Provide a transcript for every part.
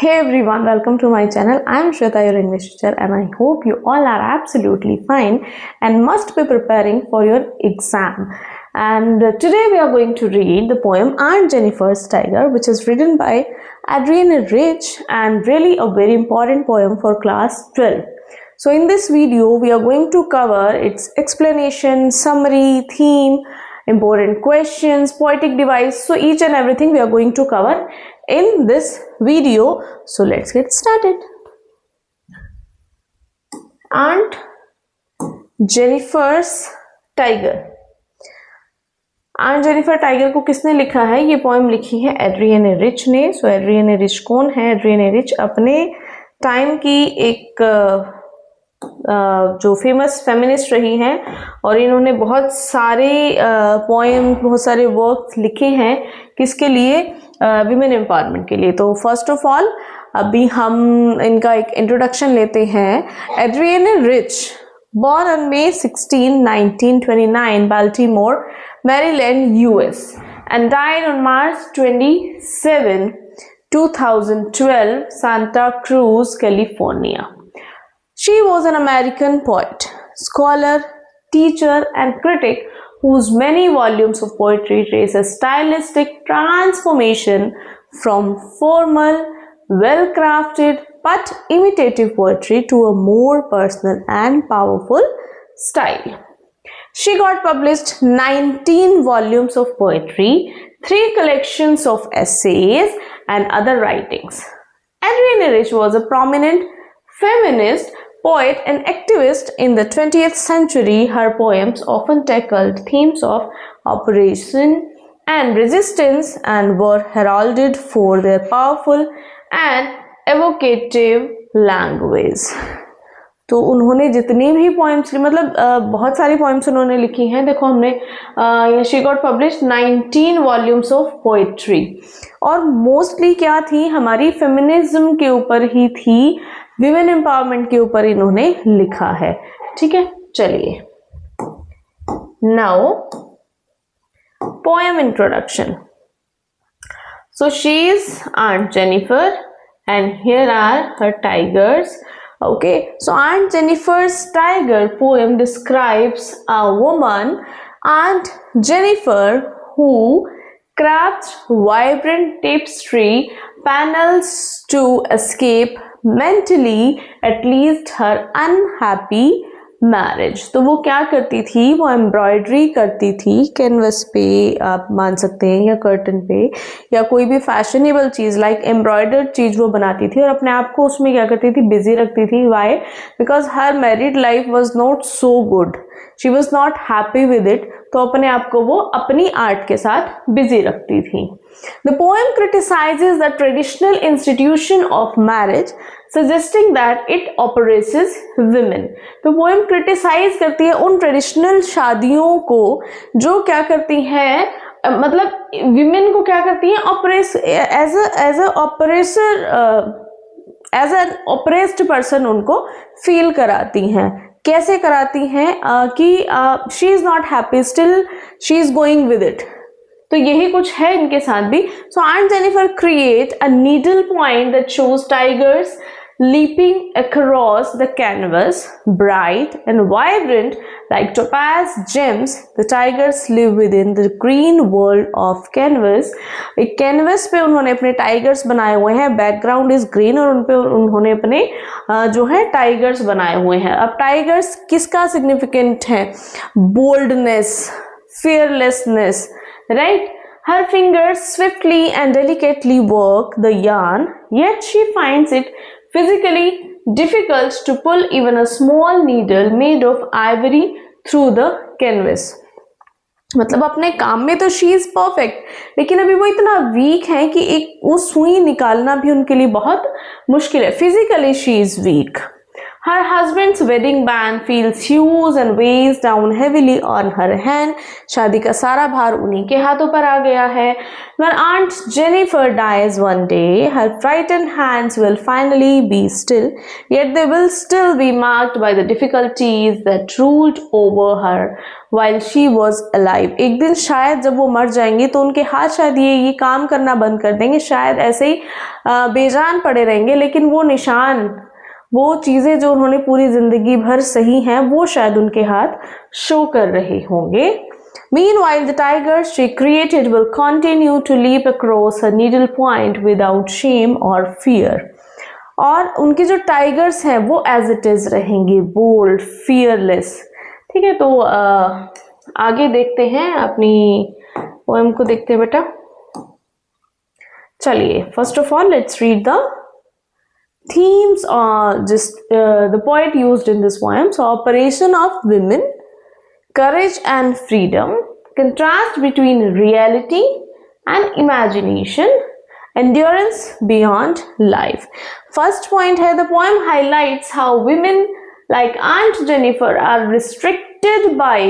Hey everyone, welcome to my channel. I am Shweta, your English teacher, and I hope you all are absolutely fine and must be preparing for your exam. And today we are going to read the poem Aunt Jennifer's Tiger, which is written by Adrienne Rich and really a very important poem for class 12. So in this video, we are going to cover its explanation, summary, theme, important questions, poetic device. So each and everything we are going to cover in this video. So let's get started. Aunt Jennifer's Tiger. Aunt Jennifer Tiger को किसने लिखा है? ये poem लिखी है Adrian rich ने. सो Adrian rich कौन है? एड्रियन रिच अपने टाइम की एक जो फेमस फेमिनिस्ट रही हैं और इन्होंने बहुत सारे पोएम, बहुत सारे वर्क लिखे हैं. किसके लिए? विमेन एम्पावरमेंट के लिए. तो फर्स्ट ऑफ ऑल अभी हम इनका एक इंट्रोडक्शन लेते हैं. Adrienne Rich, born on May 16, 1929, Baltimore, Maryland, US, and died on March 27, 2012, Santa Cruz, California. She was an American poet, scholar, teacher, and critic whose many volumes of poetry trace a stylistic transformation from formal, well-crafted but imitative poetry to a more personal and powerful style. She got published 19 volumes of poetry, 3 collections of essays, and other writings. Adrienne Rich was a prominent feminist, poet, and activist in the 20th century. Her poems often tackled themes of oppression and resistance and were heralded for their powerful and evocative language. तो उन्होंने जितनी भी poems मतलब बहुत सारी poems उन्होंने लिखी हैं. देखो हमने she got publish 19 volumes of poetry और मोस्टली क्या थी, हमारी फेमिनिज्म के ऊपर ही थी, विमेन एम्पावरमेंट के ऊपर इन्होंने लिखा है. ठीक है, चलिए. Now poem introduction. So she is Aunt Jennifer and here are her tigers. Okay, so Aunt Jennifer's Tiger poem describes a woman, Aunt Jennifer, who crafts vibrant tapestry panels to escape mentally at least her unhappy marriage. तो वो क्या करती थी? वो embroidery करती थी canvas पे, आप मान सकते हैं, या कर्टन पे, या कोई भी फैशनेबल चीज़ लाइक एम्ब्रॉयडर्ड चीज़ वो बनाती थी और अपने आप को उसमें क्या करती थी? बिजी रखती थी. Why? Because her married life was not so good, she was not happy with it. तो अपने आप को वो अपनी आर्ट के साथ बिजी रखती थी. The poem criticises the traditional institution of marriage, suggesting that it oppresses women. तो पोएम क्रिटिसाइज करती है उन ट्रेडिशनल शादियों को जो क्या करती हैं, मतलब विमेन को क्या करती हैं? Oppress as a oppressor, as an oppressed person उनको फील कराती हैं. कैसे कराती हैं? कि she is not happy, still she is going with it. तो यही कुछ है इनके साथ भी. So Aunt Jennifer create a needle point that shows tigers leaping across the canvas, bright and vibrant like topaz gems. The tigers live within the green world of canvas. एक canvas पे उन्होंने अपने टाइगर्स बनाए हुए हैं. Background is green और उन पे उन्होंने अपने जो है टाइगर्स बनाए हुए हैं. अब टाइगर्स किसका सिग्निफिकेंट है? Boldness, fearlessness, right? Her fingers swiftly and delicately work the yarn, yet she finds it physically difficult to pull even a small needle made of ivory through the canvas. मतलब अपने काम में तो she is perfect, लेकिन अभी वो इतना week है कि एक वो सुई निकालना भी उनके लिए बहुत मुश्किल है. Physically she is weak. Her husband's wedding band feels huge and weighs down heavily on her hand. शादी का सारा भार उन्हीं के हाथों पर आ गया है. When Aunt Jennifer dies one day, her frightened hands will finally be still, yet they will still be marked by the difficulties that ruled over her while she was alive. एक दिन शायद जब वो मर जाएंगी तो उनके हाथ शायद ये काम करना बंद कर देंगे, शायद ऐसे ही बेजान पड़े रहेंगे, लेकिन वो निशान, वो चीजें जो उन्होंने पूरी जिंदगी भर सही हैं, वो शायद उनके हाथ शो कर रहे होंगे. Meanwhile, the tigers she created will continue to leap across her needle point without shame or fear. और उनके जो टाइगर्स हैं वो as it is रहेंगे, bold, fearless. ठीक है, तो आगे देखते हैं, अपनी पोएम को देखते हैं बेटा. चलिए, first of all let's read the themes the poet used in this poem. So, operation of women, courage and freedom, contrast between reality and imagination, endurance beyond life. First point है, the poem highlights how women like Aunt Jennifer are restricted by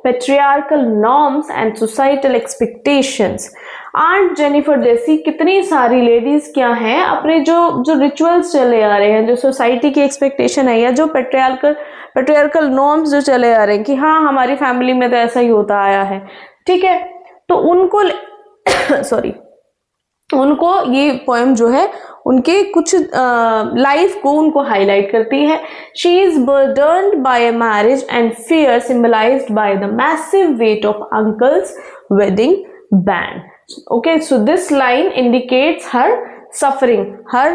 patriarchal norms and societal expectations. Aunt Jennifer जैसी कितनी सारी ladies क्या हैं, अपने जो rituals चले आ रहे हैं, जो सोसाइटी की एक्सपेक्टेशन है, या जो पेट्रियार्कल नॉर्म्स जो चले आ रहे हैं कि हाँ हमारी फैमिली में तो ऐसा ही होता आया है. ठीक है, तो उनको उनको ये पोएम जो है उनके कुछ लाइफ को उनको हाईलाइट करती है. She is burdened by a marriage and fear symbolised by the massive weight of uncle's wedding band. Okay, so this line indicates her suffering, her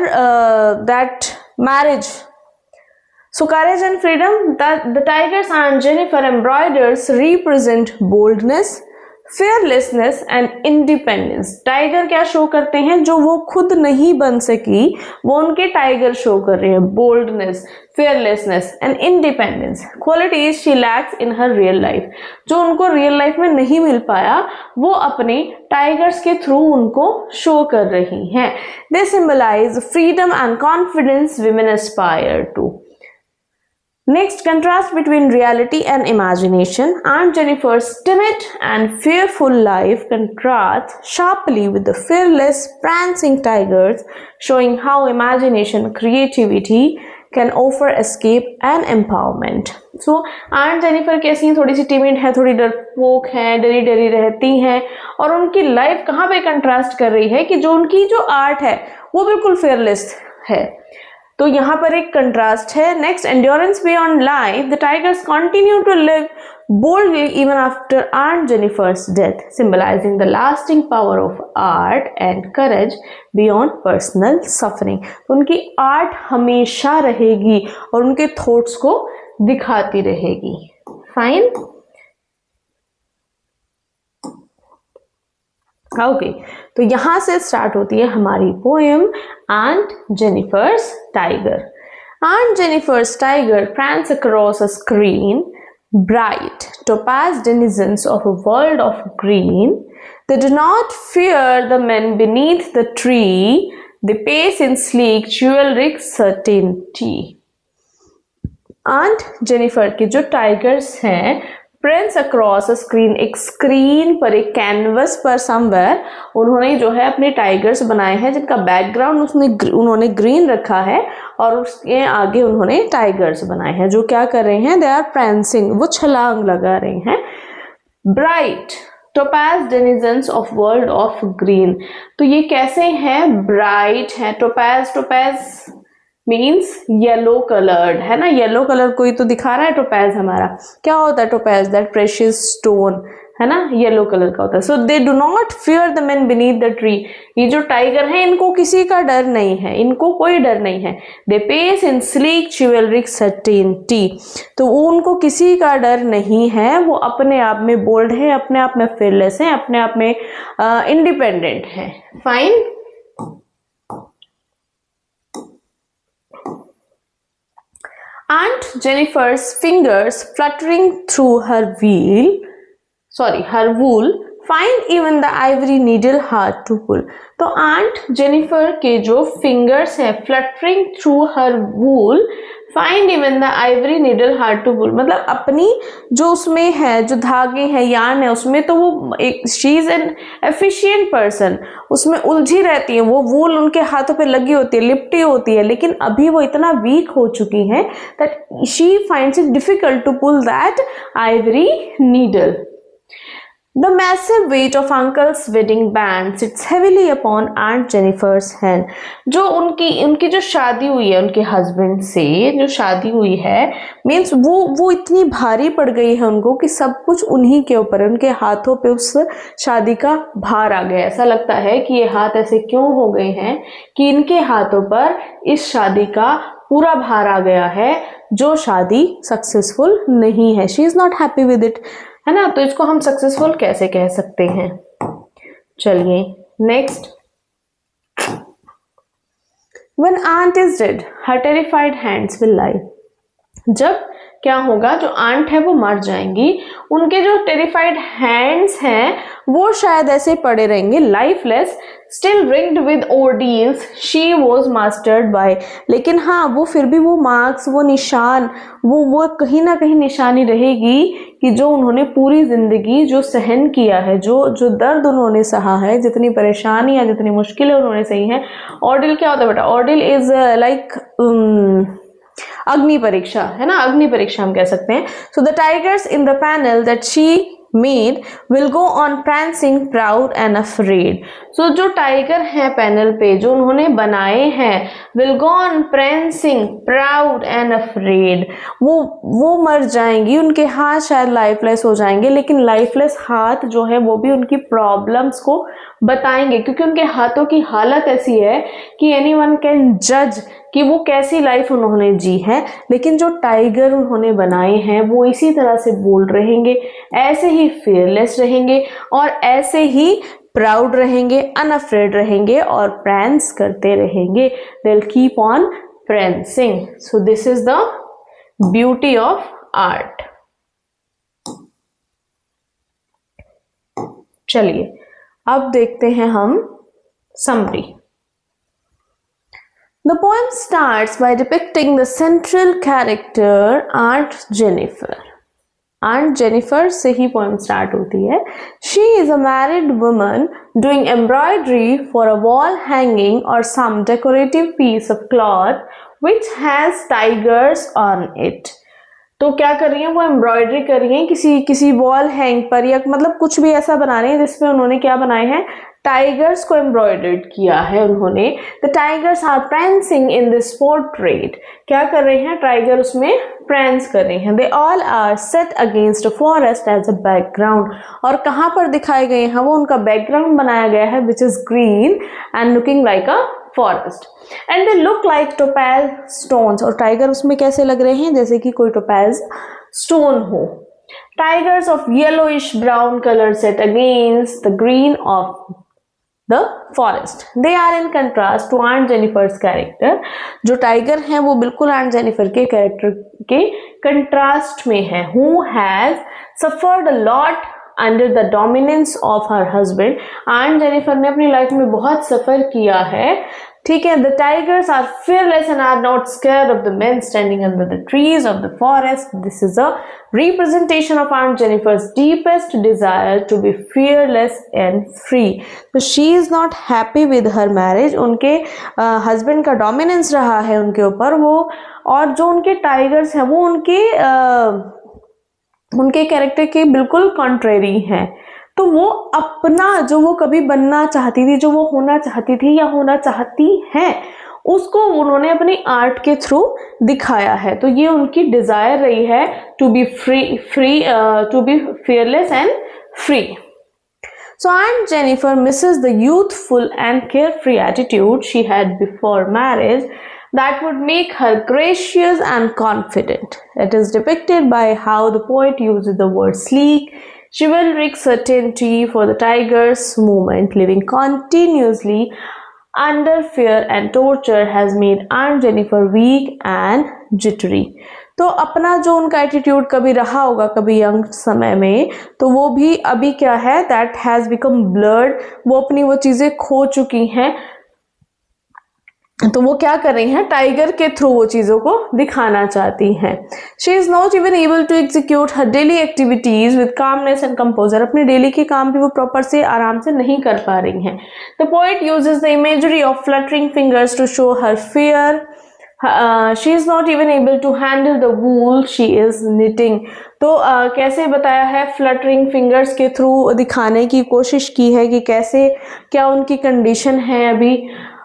that marriage. So courage and freedom, the tigers and Jennifer embroiders represent boldness, fearlessness and independence. Tiger क्या show करते हैं, जो वो खुद नहीं बन सकी वो उनके टाइगर शो कर रहे हैं. boldness, fearlessness and independence, qualities she lacks in her real life. जो उनको रियल लाइफ में नहीं मिल पाया वो अपने टाइगर्स के थ्रू उनको शो कर रही हैं. They symbolize freedom and confidence women aspire to. Next, contrast between reality and imagination. Aunt Jennifer's timid and fearful life contrasts sharply with the fearless, prancing tigers, showing how imagination, creativity can offer escape and empowerment. So, Aunt Jennifer कैसी हैं, थोड़ी सी timid है, थोड़ी डरपोक है, डरी डरी रहती हैं, और उनकी लाइफ कहाँ पे कंट्रास्ट कर रही है कि जो उनकी जो आर्ट है वो बिल्कुल fearless है. तो यहाँ पर एक कंट्रास्ट है. Next, endurance beyond life. The tigers continue to live boldly even after Aunt Jennifer's death, symbolizing the lasting power of art and courage beyond personal suffering. तो उनकी आर्ट हमेशा रहेगी और उनके थॉट्स को दिखाती रहेगी. फाइन, ओके, तो यहां से स्टार्ट होती है हमारी poem Aunt Jennifer's Tiger. Aunt Jennifer's tiger prance across a screen, bright, topaz denizens of a world of green. They do not fear the men beneath the tree. They pace in sleek, chivalric certainty. Aunt Jennifer के जो tigers हैं Prince across a screen, एक screen पर, एक canvas पर somewhere उन्होंने जो है अपने टाइगर्स बनाए हैं जिनका बैकग्राउंड उन्होंने ग्रीन रखा है और उसके आगे उन्होंने टाइगर्स बनाए हैं जो क्या कर रहे हैं, दे आर प्रेंसिंग, वो छलांग लगा रहे हैं. Bright topaz denizens of world of green, तो ये कैसे हैं, ब्राइट है. टोपाज मीन्स येलो कलर्ड है ना, येलो कलर कोई तो दिखा रहा है. टोपैज हमारा क्या होता है, टोपैज दैट प्रेशियस स्टोन है ना, येलो कलर का होता है. So they do not fear the man beneath the tree. ये जो टाइगर है इनको किसी का डर नहीं है, इनको कोई डर नहीं है. They pace in sleek chivalric certainty, तो उनको किसी का डर नहीं है, वो अपने आप में बोल्ड है, अपने आप में फियरलेस है, अपने आप में इंडिपेंडेंट है. Fine, Aunt Jennifer's fingers fluttering through her wool find even the ivory needle hard to pull. तो Aunt Jennifer के जो fingers हैं fluttering through her wool find even the ivory needle hard to pull, मतलब अपनी जो उसमें है, जो धागे हैं, यार्न है उसमें, तो वो एक she is an efficient person, उसमें उलझी रहती है, वो वूल उनके हाथों पे लगी होती है, लिपटी होती है, लेकिन अभी वो इतना वीक हो चुकी हैं that she finds it difficult to pull that ivory needle. The massive weight of Uncle's wedding band sits heavily upon Aunt Jennifer's hand. जो उनकी जो शादी हुई है उनके हस्बैंड से, जो शादी हुई है, मीन्स वो इतनी भारी पड़ गई है उनको कि सब कुछ उन्हीं के ऊपर, उनके हाथों पे उस शादी का भार आ गया. ऐसा लगता है कि ये हाथ ऐसे क्यों हो गए हैं कि इनके हाथों पर इस शादी का पूरा भार आ गया है, जो शादी सक्सेसफुल नहीं है. She is not happy with it, है ना. तो इसको हम सक्सेसफुल कैसे कह सकते हैं. चलिए next. When aunt is dead, her terrified hands will lie. जब क्या होगा, जो आंट है वो मर जाएंगी, उनके जो टेरिफाइड हैंड्स हैं वो शायद ऐसे पड़े रहेंगे, lifeless, still ringed with ordeals she was mastered by. लेकिन हाँ, वो फिर भी वो मार्क्स, वो निशान, वो कहीं ना कहीं निशानी रहेगी कि जो उन्होंने पूरी जिंदगी जो सहन किया है, जो दर्द उन्होंने सहा है, जितनी परेशानियां, जितनी मुश्किलें उन्होंने सही हैं. ऑर्डिल क्या होता है बेटा? ऑर्डिल इज लाइक अग्नि परीक्षा, है ना, अग्नि परीक्षा हम कह सकते हैं. So the tigers in the panel that she made will go on prancing proud and afraid. सो जो टाइगर हैं पैनल पे जो उन्होंने बनाए हैं, will go on prancing proud and afraid, वो मर जाएंगी, उनके हाथ शायद लाइफलेस हो जाएंगे, लेकिन लाइफलेस हाथ जो है वो भी उनकी प्रॉब्लम्स को बताएंगे, क्योंकि उनके हाथों की हालत ऐसी है कि एनीवन कैन जज कि वो कैसी लाइफ उन्होंने जी है. लेकिन जो टाइगर उन्होंने बनाए हैं वो इसी तरह से बोल्ड रहेंगे, ऐसे ही fearless रहेंगे और ऐसे ही प्राउड रहेंगे, अनअफ्रेड रहेंगे और प्रैंस करते रहेंगे. They'll keep on prancing. So this is the beauty of art. चलिए अब देखते हैं हम summary. The poem starts by depicting the central character Aunt Jennifer. Aunt Jennifer से ही poem start होती है. She is a married woman doing embroidery for a wall hanging or some decorative piece of cloth which has tigers on it. तो क्या कर रही हैं वो? Embroidery कर रही हैं किसी वॉल हैंग पर, या मतलब कुछ भी ऐसा बना रहे हैं जिसमें उन्होंने क्या बनाए हैं? टाइगर्स को एम्ब्रॉयडर्ड किया है उन्होंने. The tigers are prancing in this portrait. क्या कर रहे हैं? टाइगर उसमें प्रैंस कर रहे हैं. They all are set against a forest as a background. और कहाँ पर दिखाए गए हैं? वो उनका बैकग्राउंड बनाया गया है which is green and looking like a forest. And they look like topaz stones. और टाइगर उसमें कैसे लग रहे हैं? जैसे कि कोई टोपैज स्टोन हो. Tigers of yellowish brown color set against the green of the forest. They are in contrast to Aunt Jennifer's character. जो टाइगर हैं वो बिल्कुल Aunt Jennifer के कैरेक्टर के कंट्रास्ट में है. Who has suffered a lot under the dominance of her husband. Aunt Jennifer ने अपनी लाइफ में बहुत सफर किया है, ठीक है. The tigers are fearless and are not scared of the men standing under the trees of the forest. This is a representation of Aunt Jennifer's deepest desire to be fearless and free. So she is not happy with her marriage. उनके husband का dominance रहा है उनके ऊपर वो, और जो उनके tigers हैं वो उनके कैरेक्टर के बिल्कुल कॉन्ट्रेरी हैं. तो वो अपना जो वो कभी बनना चाहती थी, जो वो होना चाहती थी या होना चाहती हैं, उसको उन्होंने अपनी आर्ट के थ्रू दिखाया है. तो ये उनकी डिजायर रही है to be to be fearless and free. So Aunt Jennifer misses the youthful and carefree attitude she had before marriage that would make her gracious and confident. It is depicted by how the poet uses the word sleek, chivalric certainty for the tiger's movement. Living continuously under fear and torture has made Aunt Jennifer weak and jittery. तो अपना जो उनका attitude कभी रहा होगा कभी young समय में, तो वो भी अभी क्या है? That has become blurred. वो अपनी वो चीजें खो चुकी हैं तो वो क्या कर रही हैं, टाइगर के थ्रू वो चीज़ों को दिखाना चाहती हैं. She is not even able to execute her daily activities with calmness and composure. अपने डेली के काम भी वो प्रॉपर से आराम से नहीं कर पा रही हैं. The poet uses the imagery of fluttering fingers to show her fear. She is not even able to handle the wool she is knitting. तो कैसे बताया है, फ्लटरिंग फिंगर्स के थ्रू दिखाने की कोशिश की है कि कैसे क्या उनकी कंडीशन है अभी,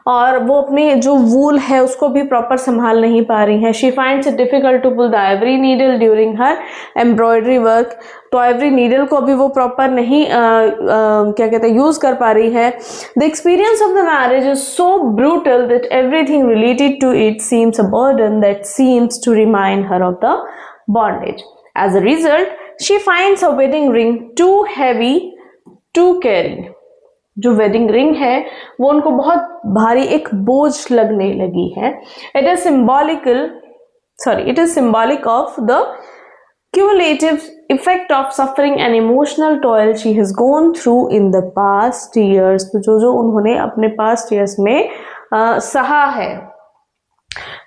और वो अपनी जो वूल है उसको भी प्रॉपर संभाल नहीं पा रही हैं. She finds it difficult to pull the ivory needle during her embroidery work. तो आइवरी नीडल को भी वो प्रॉपर नहीं क्या कहते हैं यूज कर पा रही है. The experience of the marriage is so brutal that everything related to it seems a burden that seems to remind her of the bondage. As a result she finds a wedding ring too heavy to carry. जो wedding ring है वो उनको बहुत भारी एक बोझ लगने लगी है. It is symbolic of the cumulative effect of suffering and emotional toil she has gone through in the past years. तो जो उन्होंने अपने past years में सहा है.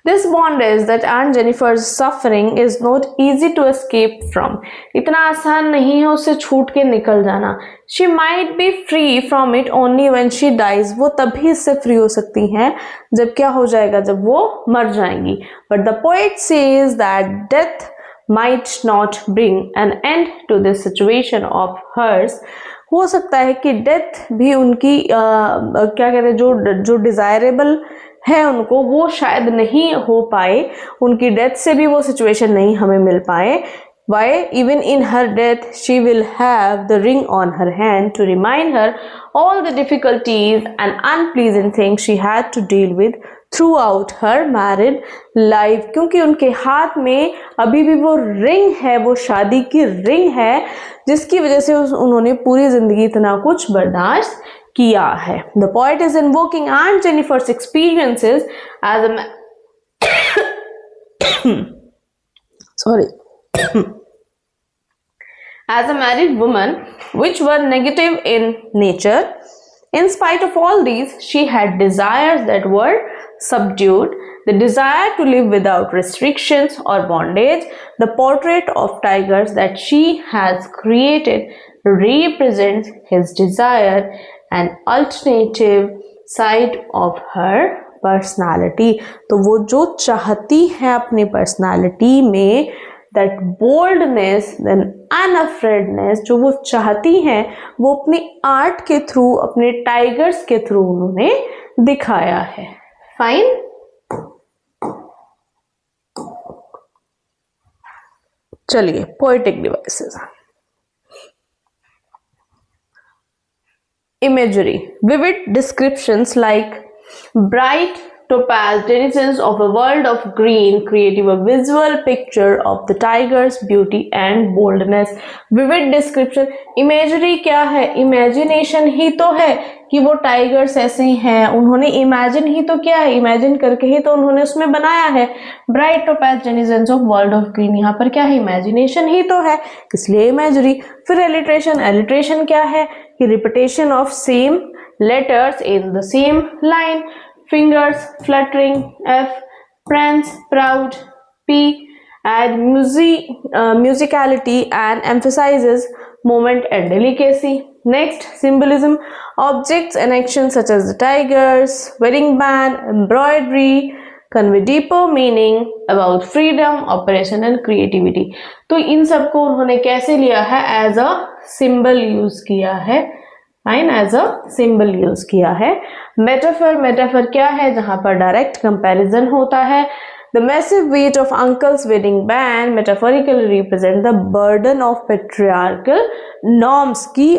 This bondage that Aunt Jennifer's suffering is not easy to escape from. इतना आसान नहीं है उससे छूट के निकल जाना. She might be free from it only when she dies. वो तभी इससे फ्री हो सकती हैं जब क्या हो जाएगा, जब वो मर जाएंगी. But the poet says that death might not bring an end to this situation of hers. हो सकता है कि डेथ भी उनकी क्या कहते हैं, जो डिजायरेबल है उनको, वो शायद नहीं हो पाए. उनकी डेथ से भी वो सिचुएशन नहीं हमें मिल पाए. Why? Even in her death, she will have the ring on her hand to remind her all the difficulties and unpleasant things she had to deal with throughout her married life. क्योंकि उनके हाथ में अभी भी वो ring है, वो शादी की रिंग है, जिसकी वजह से उन्होंने पूरी जिंदगी इतना कुछ बर्दाश्त किया है. The poet is invoking Aunt Jennifer's experiences as a as a married woman, which were negative in nature. In spite of all these, she had desires that were subdued. The desire to live without restrictions or bondage. The portrait of tigers that she has created represents his desire, an alternative side of her personality. तो वो जो चाहती है अपनी personality में, that boldness, then unafraidness, जो वो चाहती हैं वो अपनी आर्ट के थ्रू, अपने टाइगर्स के थ्रू उन्होंने दिखाया है. फाइन. चलिए, poetic devices. Imagery. Vivid descriptions like bright topaz denizens of a world of green create a visual picture of the tiger's beauty and boldness. Vivid description. Imagery क्या है? Imagination ही तो है कि वो टाइगर्स ऐसे हैं. उन्होंने इमेजिन ही तो क्या है, इमेजिन करके ही तो उन्होंने उसमें बनाया है. Bright topaz denizens of world of green, यहाँ पर क्या है, इमेजिनेशन ही तो है, इसलिए इमेजरी. फिर एलिट्रेशन. एलिट्रेशन क्या है कि repetition of same letters in the same line. Fingers, fluttering, F, prance, proud, P, add musicality and emphasizes moment and delicacy. Next, symbolism. Objects and actions such as the tigers, wedding band, embroidery convey deeper meaning about freedom, operation and creativity. तो इन सबको उन्होंने कैसे लिया है? As a symbol use किया है. Fine, as a symbol use किया है. मेटाफर. मेटाफर क्या है? जहां पर डायरेक्ट कंपैरिजन होता है. The massive weight of uncle's wedding band metaphorically represent the burden of patriarchal norms. की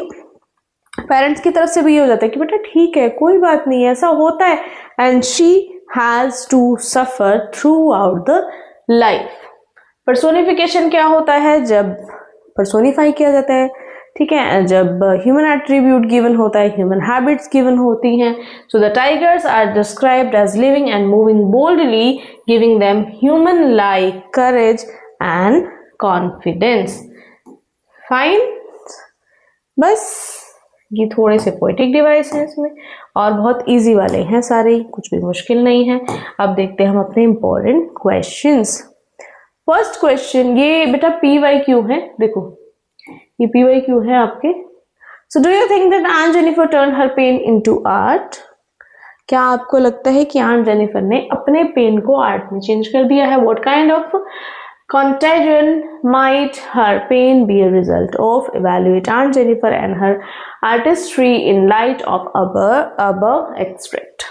पेरेंट्स की तरफ से भी ये हो जाता है कि बेटा ठीक है, कोई बात नहीं, ऐसा होता है. And she has to suffer throughout the life. Personification क्या होता है? जब पर्सोनिफाई किया जाता है, ठीक है, जब ह्यूमन एट्रीब्यूट गिवन होता है, ह्यूमन हैबिट्स गिवन होती हैं. So the tigers are described as living and moving boldly, giving them human like courage and confidence. Fine. बस ये थोड़े से पोएटिक डिवाइस हैं इसमें और बहुत इजी वाले हैं सारे, कुछ भी मुश्किल नहीं है। अब देखते हैं हम अपने इंपॉर्टेंट क्वेश्चंस। फर्स्ट क्वेश्चन, ये बेटा PYQ है, देखो ये PYQ है आपके। So do you think that aunt Jennifer turn her pain into art? क्या आपको लगता है कि ऑन जेनिफर ने अपने पेन को आर्ट में चेंज कर दिया है? What kind of contagion might her pain be a result of? Evaluate Aunt Jennifer and her artistry in light of above extract.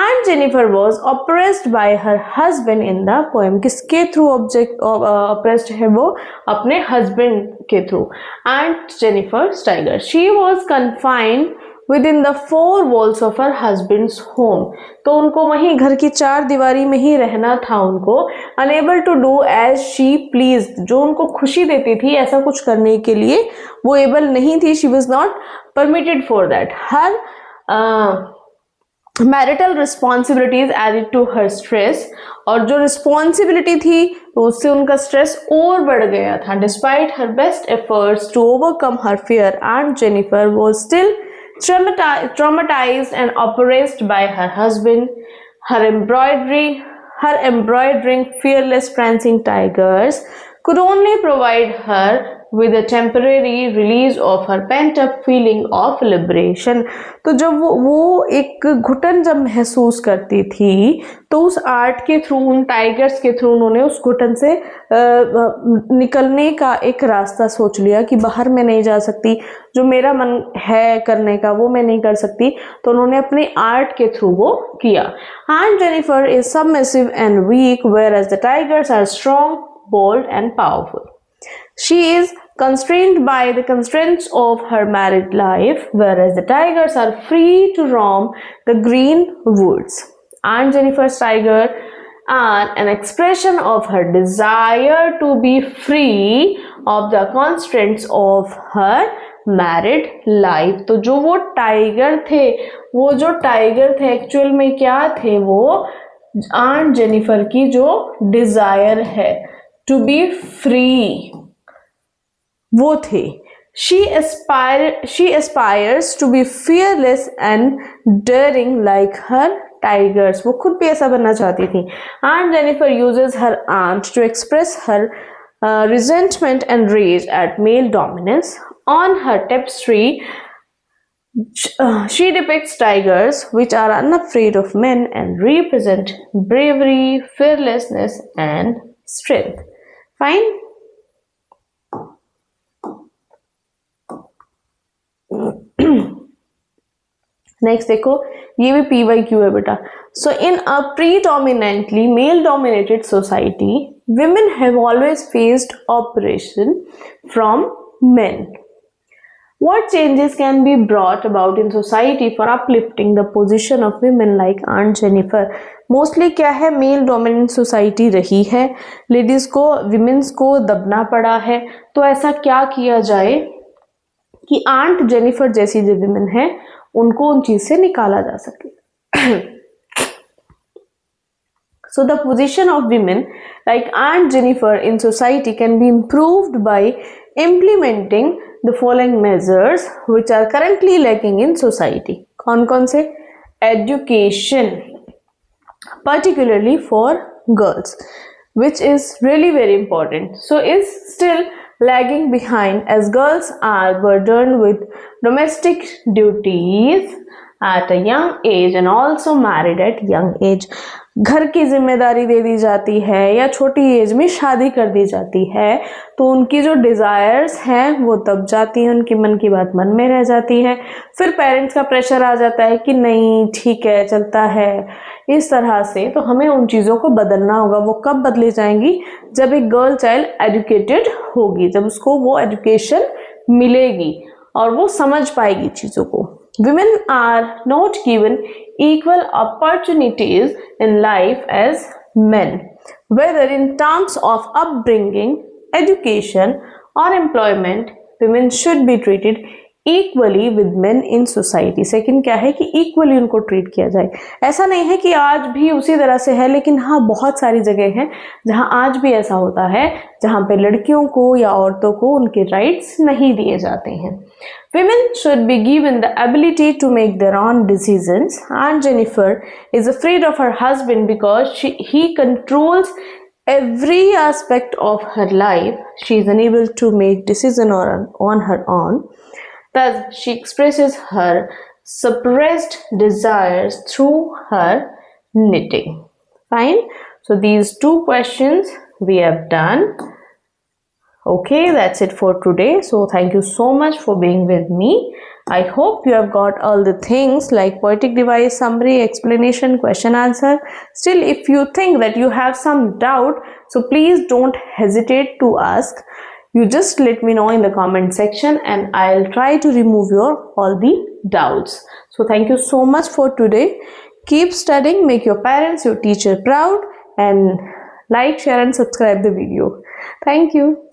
Aunt Jennifer was oppressed by her husband in the poem. किसके through object oppressed है वो? अपने husband के through. Aunt Jennifer Steiger, she was confined within the four walls of her husband's home. तो उनको वहीं घर की चार दीवारी में ही रहना था उनको। Unable to do as she pleased, जो उनको खुशी देती थी ऐसा कुछ करने के लिए वो एबल नहीं थी। She was not permitted for that. Her marital responsibilities added to her stress, और जो रिस्पॉन्सिबिलिटी थी तो उससे उनका स्ट्रेस और बढ़ गया था। Despite her best efforts to overcome her fear, Aunt Jennifer was still traumatized and oppressed by her husband. Her embroidering fearless prancing tigers could only provide her with a temporary release of her pent up feeling of liberation. तो जब वो एक घुटन जब महसूस करती थी तो उस आर्ट के थ्रू, उन टाइगर्स के थ्रू उन्होंने उस घुटन से निकलने का एक रास्ता सोच लिया कि बाहर मैं नहीं जा सकती, जो मेरा मन है करने का वो मैं नहीं कर सकती, तो उन्होंने अपने आर्ट के थ्रू वो किया। Aunt Jennifer is submissive and weak, whereas the tigers are strong, bold and powerful. She is constrained by the constraints of her married life, whereas the tigers are free to roam the green woods. Aunt Jennifer's tiger are an expression of her desire to be free of the constraints of her married life. तो जो वो tiger थे actual में क्या थे? वो aunt Jennifer की जो डिजायर है टू बी फ्री वो थे। She aspires to be fearless and daring like her tigers. वो खुद भी ऐसा बनना चाहती थी। Aunt Jennifer uses her aunt to express her resentment and rage at male dominance. On her tapestry, she depicts tigers which are unafraid of men and represent bravery, fearlessness and strength. Fine. Next देखो, ये भी PYQ है बेटा। सो इन अ predominantly male dominated society, women have always faced oppression from men. What changes can be brought about in society for uplifting the position of women like Aunt Jennifer? Mostly क्या है, male dominant society रही है, ladies को, women's को दबना पड़ा है। तो ऐसा क्या किया जाए कि आंट जेनिफर जैसी जो विमेन है उनको उन चीज से निकाला जा सके। So the position of women like Aunt Jennifer in society can be improved by implementing the following measures which are currently lacking in society. कौन से? Education, particularly for girls, which is really very important. So is still lagging behind as girls are burdened with domestic duties at a young age and also married at young age. घर की जिम्मेदारी दे दी जाती है या छोटी as में शादी कर दी जाती है, तो उनकी जो डिजायर्स हैं वो दब जाती हैं, उनकी मन की बात मन में रह जाती है। फिर पेरेंट्स का प्रेशर आ जाता है कि नहीं ठीक है चलता है, इस तरह से। तो हमें उन चीज़ों को बदलना होगा। वो कब बदली जाएंगी? जब एक गर्ल चाइल्ड एजुकेटेड होगी, जब उसको वो एजुकेशन मिलेगी और वो समझ पाएगी चीज़ों को। Women are not given equal opportunities in life as men, whether in terms of upbringing, education or employment. Women should be treated equally with main in society. Second क्या है कि इक्वली उनको ट्रीट किया जाए। ऐसा नहीं है कि आज भी उसी तरह से है, लेकिन हाँ बहुत सारी जगह हैं जहाँ आज भी ऐसा होता है, जहाँ पे लड़कियों को या औरतों को उनके राइट्स नहीं दिए जाते हैं। Women should be given the ability to make their own decisions. Aunt Jennifer is afraid of her husband because he controls every aspect of her life. She is unable to make decisions on her own. Thus, she expresses her suppressed desires through her knitting. Fine. So, these two questions we have done. Okay, that's it for today. So, thank you so much for being with me. I hope you have got all the things like poetic device, summary, explanation, question, answer. Still, if you think that you have some doubt, so please don't hesitate to ask. You just let me know in the comment section and I'll try to remove all the doubts. So thank you so much for today. Keep studying, make your parents, your teacher proud, and like, share and subscribe the video. Thank you.